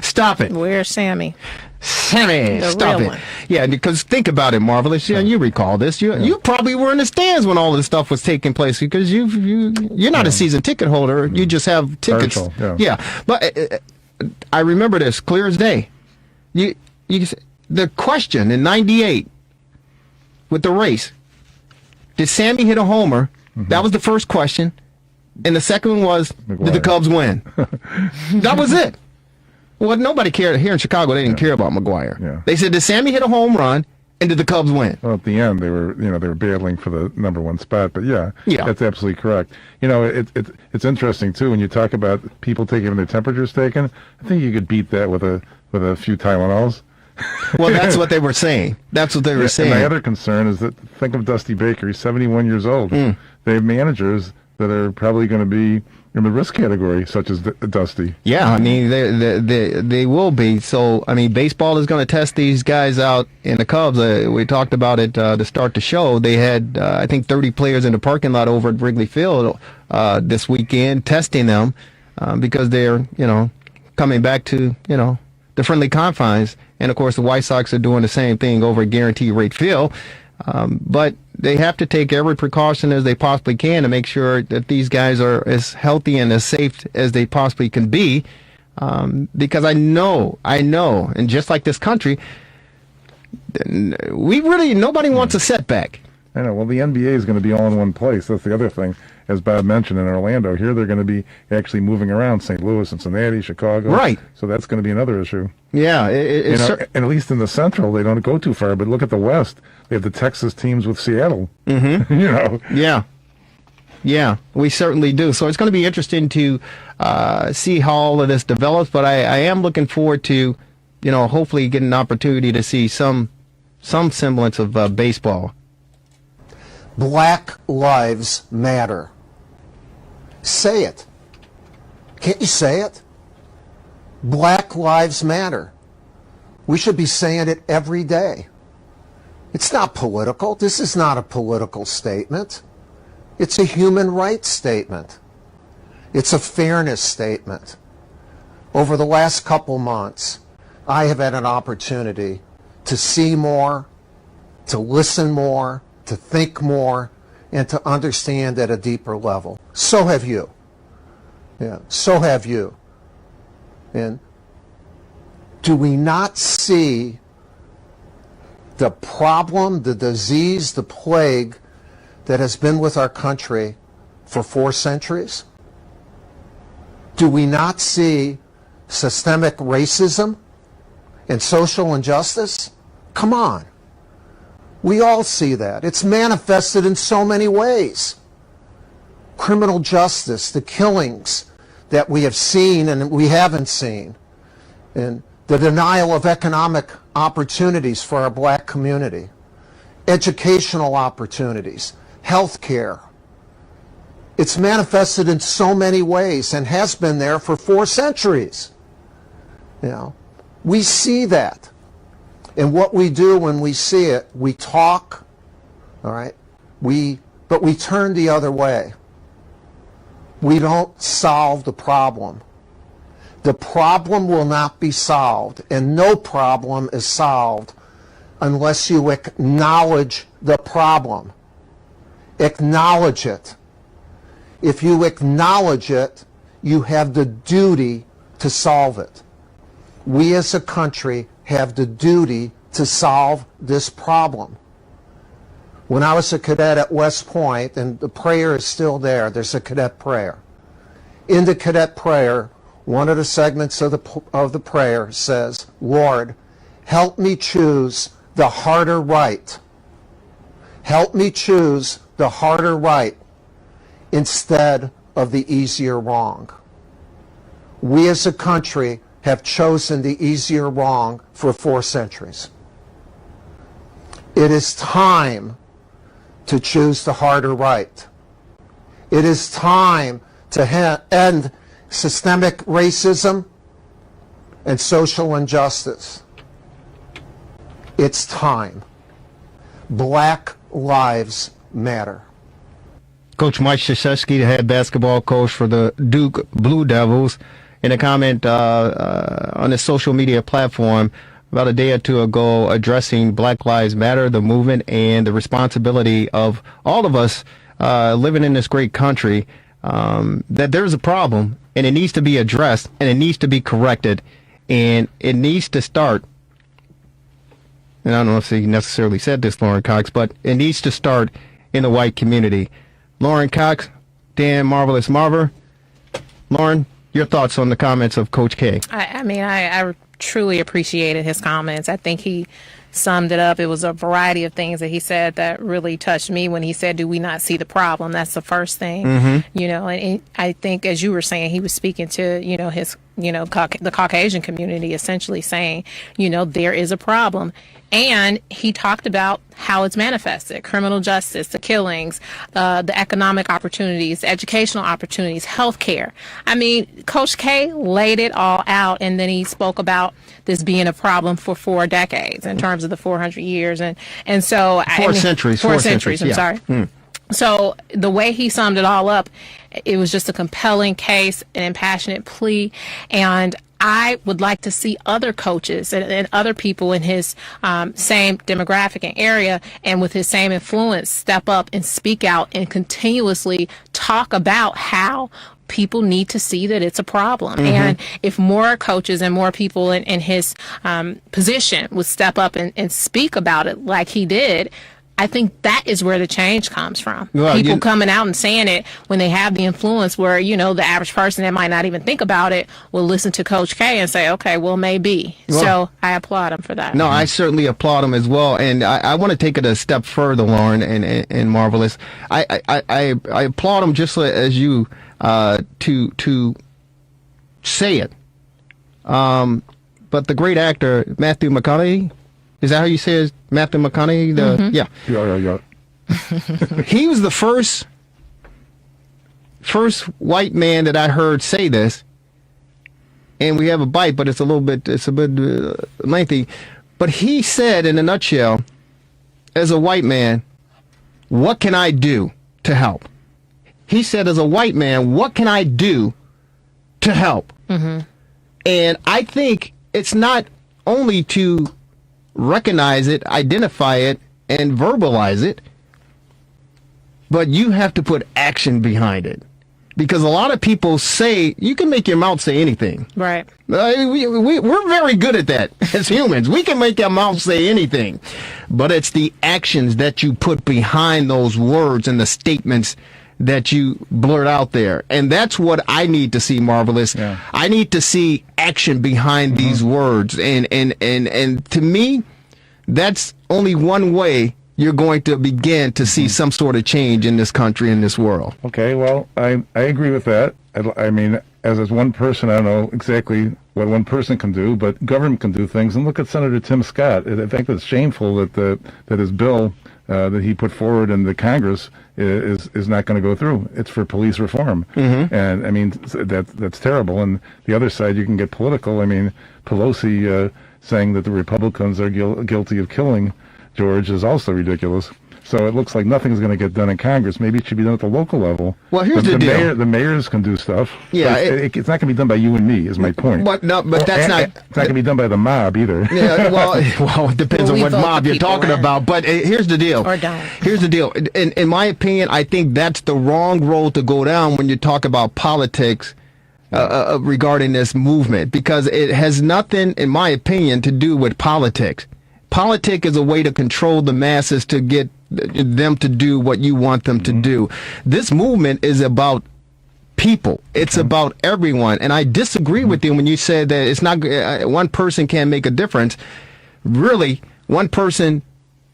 Stop it. Where's Sammy? Sammy, The stop real it. one. Yeah, because think about it, Marvelous. You recall this. You probably were in the stands when all this stuff was taking place, because you're not a season ticket holder. You just have tickets. Partial, yeah. But I remember this clear as day. The question in '98 with the race. Did Sammy hit a homer? That was the first question. And the second one was, McGuire. did the Cubs win? That was it. Well, nobody cared. Here in Chicago, they didn't care about McGuire. Yeah. They said, did Sammy hit a home run? And did the Cubs win? Well, at the end, they were battling for the number one spot. But yeah, Yeah. that's absolutely correct. It's interesting too when you talk about people taking their temperatures taken. I think you could beat that with a few Tylenols. Well, that's what they were saying. That's what they were saying. And my other concern is that think of Dusty Baker. He's 71 years old. They have managers that are probably going to be in the risk category, such as Dusty. Yeah, I mean, they will be. So, I mean, baseball is going to test these guys out. In the Cubs, we talked about it to start the show. They had, I think, 30 players in the parking lot over at Wrigley Field this weekend testing them because they're, coming back to, the friendly confines. And, of course, the White Sox are doing the same thing over at Guaranteed Rate Field. But they have to take every precaution as they possibly can to make sure that these guys are as healthy and as safe as they possibly can be. Because I know, and just like this country, nobody wants a setback. I know. Well, the NBA is going to be all in one place. That's the other thing. As Bob mentioned, in Orlando, here they're going to be actually moving around St. Louis, Cincinnati, Chicago. Right. So that's going to be another issue. Yeah. And at least in the Central, they don't go too far. But look at the West. They have the Texas teams with Seattle. Mm-hmm. Yeah. Yeah, we certainly do. So it's going to be interesting to see how all of this develops. But I am looking forward to, hopefully getting an opportunity to see some semblance of baseball. Black Lives Matter. Say it. Can't you say it? Black Lives Matter. We should be saying it every day. It's not political. This is not a political statement. It's a human rights statement. It's a fairness statement. Over the last couple months, I have had an opportunity to see more, to listen more, to think more, and to understand at a deeper level. So have you. Yeah, so have you. And do we not see the problem, the disease, the plague that has been with our country for 4 centuries? Do we not see systemic racism and social injustice? Come on. We all see that. It's manifested in so many ways. Criminal justice, the killings that we have seen and we haven't seen, and the denial of economic opportunities for our black community, educational opportunities, health care. It's manifested in so many ways and has been there for 4 centuries. We see that. And what we do when we see it, we talk, all right? But we turn the other way. We don't solve the problem. The problem will not be solved, and no problem is solved unless you acknowledge the problem. Acknowledge it. If you acknowledge it, you have the duty to solve it. We as a country have the duty to solve this problem. When I was a cadet at West Point, and the prayer is still there's a cadet prayer. In the cadet prayer, one of the segments of the prayer says, Lord, help me choose the harder right. Help me choose the harder right instead of the easier wrong. We as a country have chosen the easier wrong for 4 centuries. It is time to choose the harder right. It is time to end systemic racism and social injustice. It's time. Black Lives Matter. Coach Mike Krzyzewski, the head basketball coach for the Duke Blue Devils, in a comment on his social media platform about a day or two ago addressing Black Lives Matter, the movement, and the responsibility of all of us living in this great country, that there's a problem, and it needs to be addressed, and it needs to be corrected, and it needs to start, and I don't know if he necessarily said this, Lauren Cox, but it needs to start in the white community. Lauren Cox, Dan Marvelous Marver. Lauren, your thoughts on the comments of Coach K? I truly appreciated his comments. I think he summed it up. It was a variety of things that he said that really touched me when he said, do we not see the problem? That's the first thing, and I think, as you were saying, he was speaking to, his, the Caucasian community, essentially saying, there is a problem. And he talked about how it's manifested: criminal justice, the killings, the economic opportunities, the educational opportunities, healthcare. I mean, Coach K laid it all out, and then he spoke about this being a problem for 4 decades in terms of the 400 years, and so 4 centuries. 4 centuries. I'm sorry. So the way he summed it all up, it was just a compelling case, an impassionate plea, and I would like to see other coaches and other people in his same demographic and area and with his same influence step up and speak out and continuously talk about how people need to see that it's a problem. And if more coaches and more people in his position would step up and speak about it like he did, I think that is where the change comes from. Well, people coming out and saying it when they have the influence where, the average person that might not even think about it will listen to Coach K and say, okay, well, maybe. So I applaud him for that. No, I certainly applaud him as well. And I want to take it a step further, Lauren and Marvelous. I applaud him just as you to say it. But the great actor, Matthew McConaughey, is that how you say it? Matthew McConaughey? Yeah. He was the first white man that I heard say this. And we have a bite, but it's a bit lengthy. But he said, in a nutshell, as a white man, what can I do to help? He said, as a white man, what can I do to help? And I think it's not only to recognize it, identify it, and verbalize it, but you have to put action behind it. Because a lot of people say, you can make your mouth say anything. Right. We're very good at that as humans. We can make our mouth say anything. But it's the actions that you put behind those words and the statements that you blurt out there. And that's what I need to see, Marvelous. Yeah. I need to see action behind these words. And to me, that's only one way you're going to begin to see some sort of change in this country, in this world. Okay, well, I agree with that. I mean, as one person, I don't know exactly what one person can do, but government can do things. And look at Senator Tim Scott. I think it's shameful that his bill that he put forward in the Congress is not going to go through. It's for police reform, and I mean that's terrible. And the other side, you can get political. I mean, Pelosi saying that the Republicans are guilty of killing George is also ridiculous. So it looks like nothing's going to get done in Congress. Maybe it should be done at the local level. Well, here's the deal. The mayors can do stuff. Yeah, it's not going to be done by you and me. Is my point. But that's not. It's not going to be done by the mob either. Yeah, well, it depends on what mob you're talking about. But here's the deal. Or don't. Here's the deal. In my opinion, I think that's the wrong road to go down when you talk about politics regarding this movement, because it has nothing, in my opinion, to do with politics. Politics is a way to control the masses to get them to do what you want them to do. This movement is about people. It's about everyone. And I disagree with you when you said that it's not one person can't make a difference. Really, one person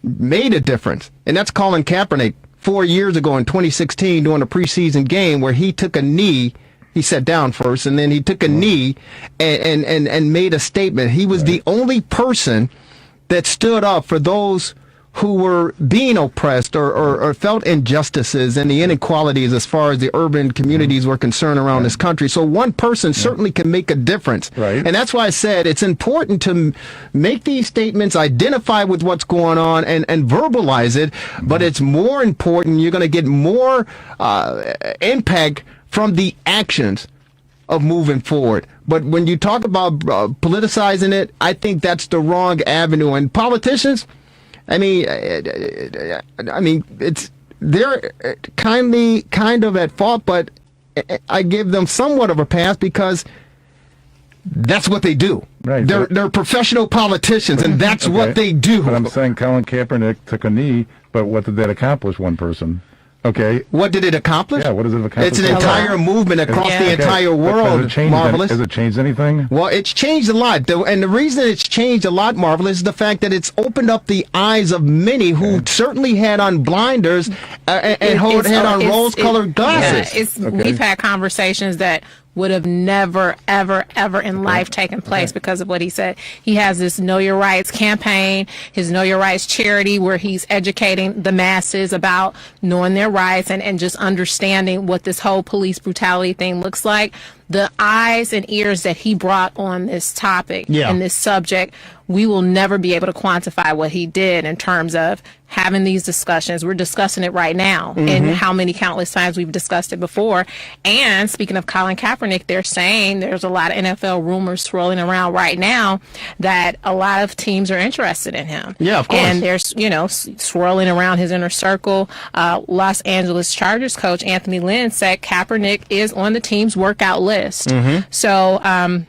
made a difference, and that's Colin Kaepernick 4 years ago in 2016 during a preseason game where he took a knee. He sat down first, and then he took a knee and made a statement. He was the only person that stood up for those who were being oppressed or felt injustices and the inequalities as far as the urban communities were concerned around this country. So one person certainly can make a difference. Right. And that's why I said it's important to make these statements, identify with what's going on, and verbalize it. But it's more important, you're going to get more impact from the actions of moving forward. But when you talk about politicizing it, I think that's the wrong avenue. And politicians, I mean, they're kind of at fault, but I give them somewhat of a pass because that's what they do. Right. They're professional politicians, and that's what they do. But I'm saying Colin Kaepernick took a knee, but what did that accomplish? One person. Okay. What did it accomplish? Yeah, what does it accomplish? It's an entire movement across the entire world, Marvelous. Has it changed anything? Well, it's changed a lot. And the reason it's changed a lot, Marvelous, is the fact that it's opened up the eyes of many who certainly had on blinders and had on rose-colored glasses. Yeah, we've had conversations that would have never, ever, ever in life taken place because of what he said. He has this Know Your Rights campaign, his Know Your Rights charity, where he's educating the masses about knowing their rights and just understanding what this whole police brutality thing looks like. The eyes and ears that he brought on this topic and this subject, we will never be able to quantify what he did in terms of having these discussions. We're discussing it right now, and how many countless times we've discussed it before. And speaking of Colin Kaepernick, they're saying there's a lot of NFL rumors swirling around right now that a lot of teams are interested in him. Yeah, of course. And there's, swirling around his inner circle. Los Angeles Chargers coach Anthony Lynn said Kaepernick is on the team's workout list. So,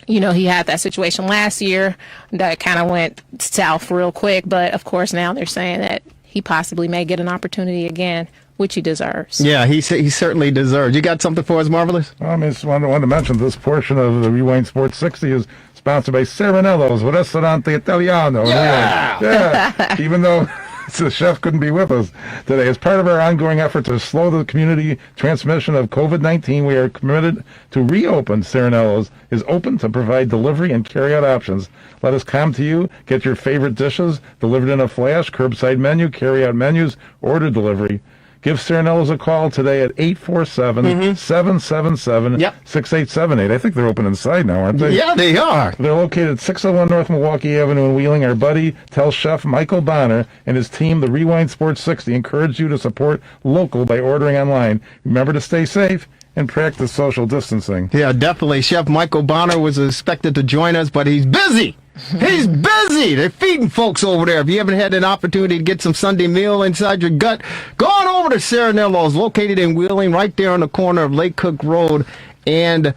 he had that situation last year that kind of went south real quick. But, of course, now they're saying that he possibly may get an opportunity again, which he deserves. Yeah, he certainly deserves. You got something for us, Marvelous? I just wanted to mention this portion of the Rewind Sports 60 is sponsored by Serenello's Ristorante Italiano. Yeah. Even though the chef couldn't be with us today. As part of our ongoing effort to slow the community transmission of COVID-19, we are committed to reopen. Serenello's is open to provide delivery and carry-out options. Let us come to you, get your favorite dishes delivered in a flash, curbside menu, carry-out menus, order delivery. Give Serenello's a call today at 847-777-6878. I think they're open inside now, aren't they? Yeah, they are. They're located at 601 North Milwaukee Avenue in Wheeling. Our buddy, tells Chef Michael Bonner and his team, the Rewind Sports 60, encourage you to support local by ordering online. Remember to stay safe and practice social distancing. Yeah, definitely. Chef Michael Bonner was expected to join us, but he's busy. He's busy. They're feeding folks over there. If you haven't had an opportunity to get some Sunday meal inside your gut, go on over to Serenello's, located in Wheeling, right there on the corner of Lake Cook Road and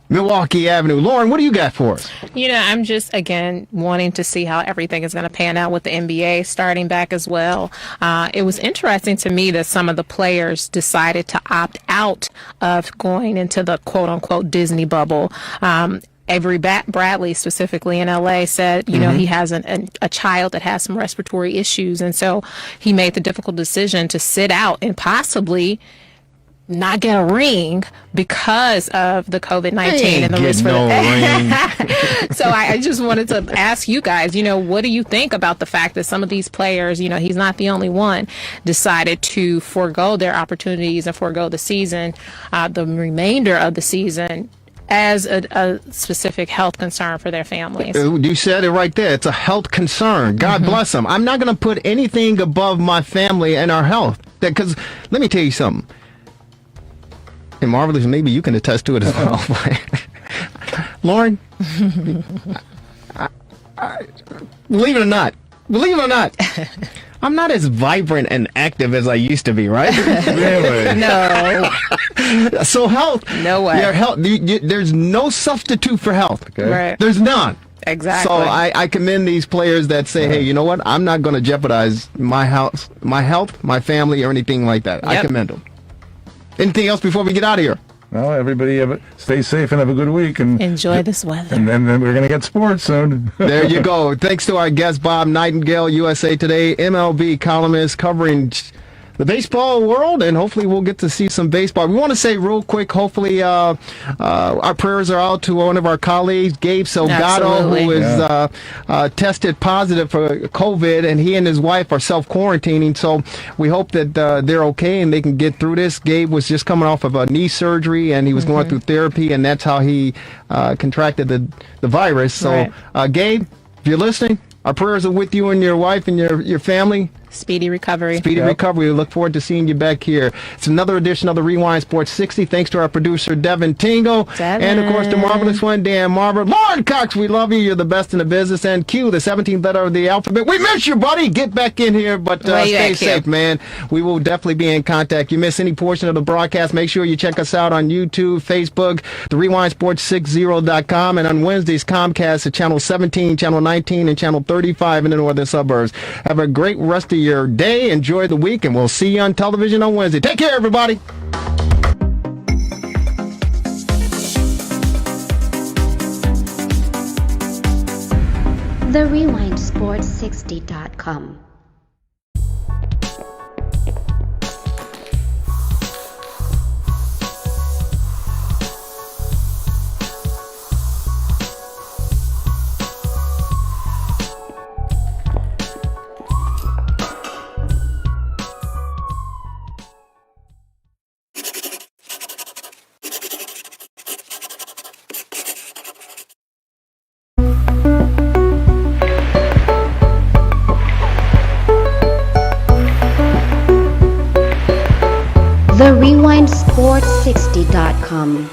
Milwaukee Avenue. Lauren, what do you got for us? I'm just, again, wanting to see how everything is going to pan out with the NBA starting back as well. It was interesting to me that some of the players decided to opt out of going into the quote-unquote Disney bubble. Avery Bradley, specifically in LA, said, he has a child that has some respiratory issues. And so he made the difficult decision to sit out and possibly not get a ring because of the COVID-19 and the risk for ring. So I just wanted to ask you guys, what do you think about the fact that some of these players, he's not the only one, decided to forego their opportunities and forego the season, the remainder of the season, as a specific health concern for their families. You said it right there. It's a health concern. God bless them. I'm not going to put anything above my family and our health. Because let me tell you something. And Marvelous, maybe you can attest to it as well. Lauren, believe it or not, I'm not as vibrant and active as I used to be, right? Really? No. So health. No way. Your health. There's no substitute for health. Okay. Right. There's none. Exactly. So I commend these players that say, hey, you know what? I'm not going to jeopardize my health, my family, or anything like that. I commend them. Anything else before we get out of here? Well, everybody stay safe and have a good week. And enjoy this weather. And then we're going to get sports soon. There you go. Thanks to our guest, Bob Nightingale, USA Today, MLB columnist covering the baseball world, and hopefully we'll get to see some baseball. We want to say real quick, hopefully our prayers are out to one of our colleagues, Gabe Salgado, who is tested positive for COVID, and he and his wife are self-quarantining, so we hope that they're okay and they can get through this. Gabe was just coming off of a knee surgery, and he was going through therapy, and that's how he contracted the virus. So, Gabe, if you're listening, our prayers are with you and your wife and your family. Speedy recovery. Speedy recovery. We look forward to seeing you back here. It's another edition of the Rewind Sports 60. Thanks to our producer, Devin Tingle. And, of course, the marvelous one, Dan Marver. Lauren Cox, we love you. You're the best in the business. And Q, the 17th letter of the alphabet. We miss you, buddy. Get back in here, but stay safe, man. We will definitely be in contact. You miss any portion of the broadcast, make sure you check us out on YouTube, Facebook, the RewindSports60.com, and on Wednesdays, Comcast at Channel 17, Channel 19, and Channel 35 in the northern suburbs. Have a great rest of your day. Enjoy the week, and we'll see you on television on Wednesday. Take care, everybody. The Rewind Sports60.com. The Rewind Sports60.com.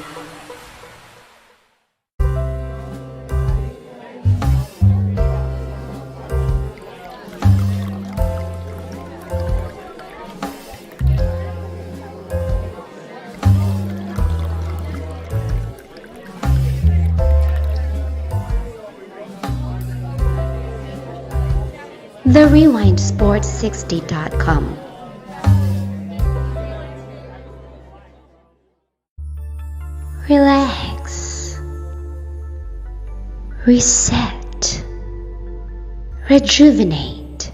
The Rewind Sports60.com. Relax, reset, rejuvenate.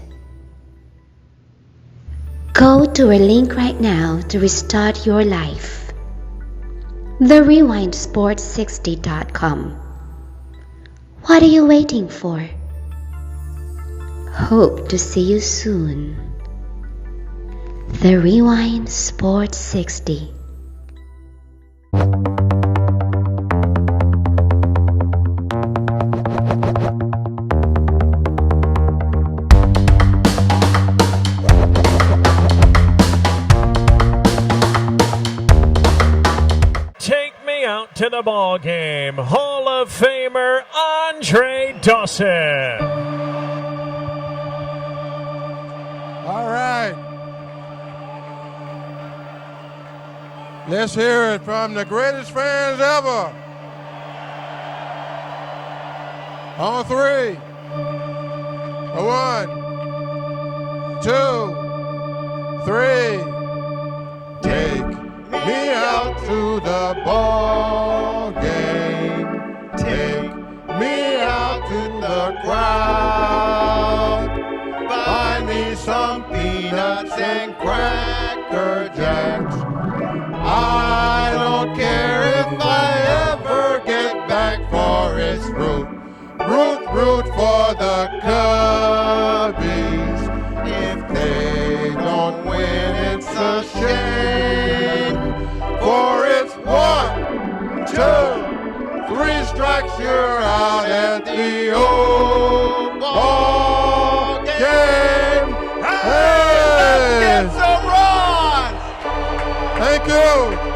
Go to a link right now to restart your life. The Rewind Sports60.com. What are you waiting for? Hope to see you soon. The Rewind Sports60. To the ball game, Hall of Famer Andre Dawson. All right. Let's hear it from the greatest fans ever. On three. 1, 2, 3. Take me out to the ball game. Take me out to the crowd. Buy me some peanuts and Cracker Jacks. I don't care if I ever get back Forest Root. Root for the Cubbies. If they don't win, it's a shame. For it's 1, 2, 3 strikes, you're out at the old ball game. Hey, let's get some runs. Thank you.